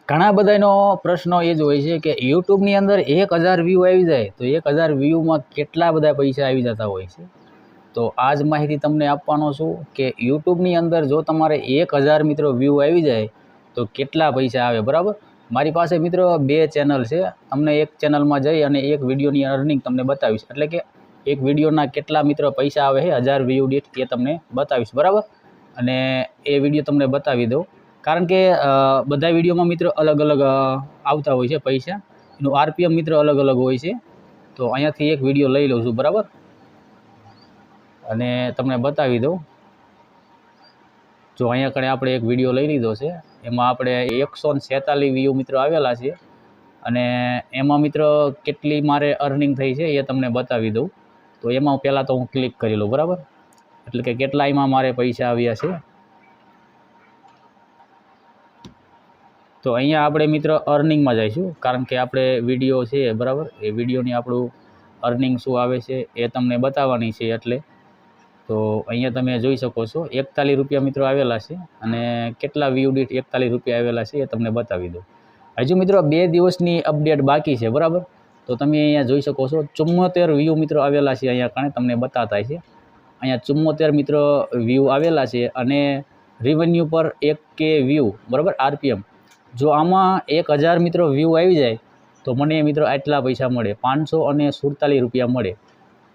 ઘણા બધાનો પ્રશ્ન એ જ હોય છે કે યુટ્યુબની અંદર 1000 વ્યૂ આવી જાય તો 1000 વ્યૂમાં કેટલા બધા પૈસા આવી જતા હોય છે। તો આ જ માહિતી તમને આપવાનો છું કે યુટ્યુબની અંદર જો તમારે 1000 મિત્રો વ્યૂ આવી જાય તો કેટલા પૈસા આવે, બરાબર। મારી પાસે મિત્રો 2 ચેનલ છે, તમને એક ચેનલમાં જઈ અને એક વિડીયોની અર્નિંગ તમને બતાવીશ, એટલે કે એક વિડીયોના કેટલા મિત્રો પૈસા આવે છે 1000 વ્યૂ દીઠ એ તમને બતાવીશ, બરાબર। અને એ વિડીયો તમને બતાવી દઉં, કારણ કે બધા વિડીયોમાં મિત્રો અલગ અલગ આવતા હોય છે પૈસા, એનું આરપીએમ મિત્રો અલગ અલગ હોય છે। તો અહીંયાથી એક વિડીયો લઈ લઉં છું, બરાબર, અને તમને બતાવી દઉં। જો અહીંયા કણે આપણે એક વિડીયો લઈ લીધો છે, એમાં આપણે 146 વ્યૂ મિત્રો આવેલા છે, અને એમાં મિત્રો કેટલી મારે અર્નિંગ થઈ છે એ તમને બતાવી દઉં। તો એમાં પહેલાં તો હું ક્લિક કરી લઉં, બરાબર, એટલે કે કેટલા એમાં મારે પૈસા આવ્યા છે। તો અહીંયા આપણે મિત્રો અર્નિંગમાં જઈશું, કારણ કે આપણે વિડીયો છે, બરાબર, એ વિડીયોની આપણું અર્નિંગ શું આવે છે એ તમને બતાવવાની છે, એટલે તો અહીંયા તમે જોઈ શકો છો 41 રૂપિયા મિત્રો આવેલા છે, અને કેટલા વ્યૂ દીઠ 41 રૂપિયા આવેલા છે એ તમને બતાવી દઉં। હજુ મિત્રો 2 દિવસની અપડેટ બાકી છે, બરાબર। તો તમે અહીંયા જોઈ શકો છો 74 વ્યૂ મિત્રો આવેલા છે, અહીંયા કારણે તમને બતાતા છે। અહીંયા 74 મિત્રો વ્યૂ આવેલા છે, અને રેવન્યુ પર 1K વ્યૂ, બરાબર, આરપીએમ। જો આમાં 1000 મિત્રો વ્યૂ આવી જાય તો મને મિત્રો આટલા પૈસા મળે, 547 રૂપિયા મળે,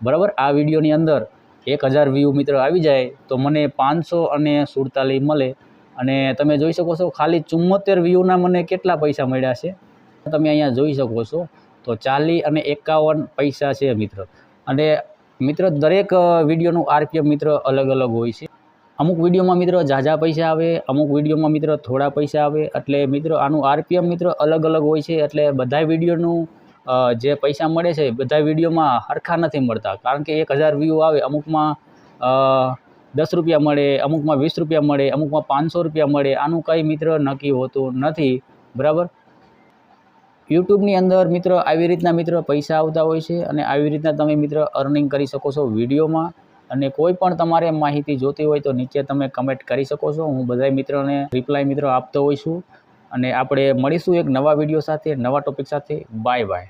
બરાબર। આ વિડીયોની અંદર 1000 વ્યૂ મિત્રો આવી જાય તો મને 547 મળે, અને તમે જોઈ શકો છો ખાલી 74 વ્યૂના મને કેટલા પૈસા મળ્યા છે તમે અહીંયા જોઈ શકો છો। તો 40 અને 51 પૈસા છે મિત્રો, અને મિત્રો દરેક વિડીયોનું આરપીએમ મિત્રો અલગ અલગ હોય છે। અમુક વિડીયોમાં મિત્રો ઝાઝા પૈસા આવે, અમુક વિડીયોમાં મિત્રો થોડા પૈસા આવે, એટલે મિત્રો આનું આરપીએમ મિત્રો અલગ અલગ હોય છે। એટલે બધા વિડીયોનું જે પૈસા મળે છે બધા વિડીયોમાં સરખા નથી મળતા, કારણ કે 1000 વ્યૂ આવે, અમુકમાં 10 રૂપિયા મળે, અમુકમાં 20 રૂપિયા મળે, અમુકમાં 500 રૂપિયા મળે, આનું કંઈ મિત્ર નક્કી હોતું નથી, બરાબર। યુટ્યુબની અંદર મિત્રો આવી રીતના મિત્રો પૈસા આવતા હોય છે, અને આવી રીતના તમે મિત્રો અર્નિંગ કરી શકો છો વિડીયોમાં। અને કોઈ પણ તમારે માહિતી જોતી હોય તો નીચે તમે કમેન્ટ કરી શકો છો, હું બધા મિત્રોને રિપ્લાય મિત્રો આપતો હોઈશું। અને આપણે મળીશું એક નવા વિડીયો સાથે, નવા ટોપિક સાથે। Bye bye.